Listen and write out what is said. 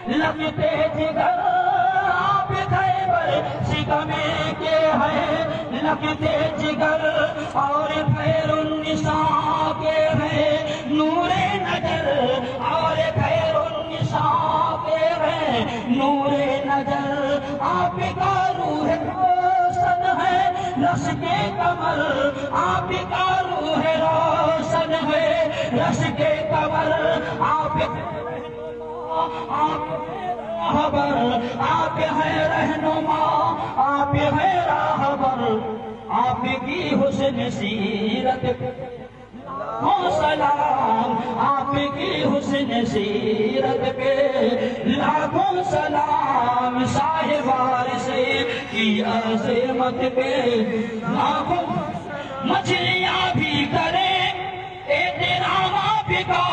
لگتے جگر آپ خیبر شکمے کے ہیں، لگتے جگر اور خیر النساء کے ہیں، نور نظر اور خیر النساء کے ہیں، نور نظر آپ کا روح روشن ہے، رش کے کمر آپ کا روح روشن ہے، رش کے کمر آپ راہبر، آپ ہے رہنما، آپ ہے راہبر، آپ کی حسن سیرت لاکھوں سلام، آپ کی حسن سیرت پہ لاکھوں سلام، صاحبار سے کی عظمت پہ لاکھوں، مچھلیاں بھی کریں احترام آپ کا،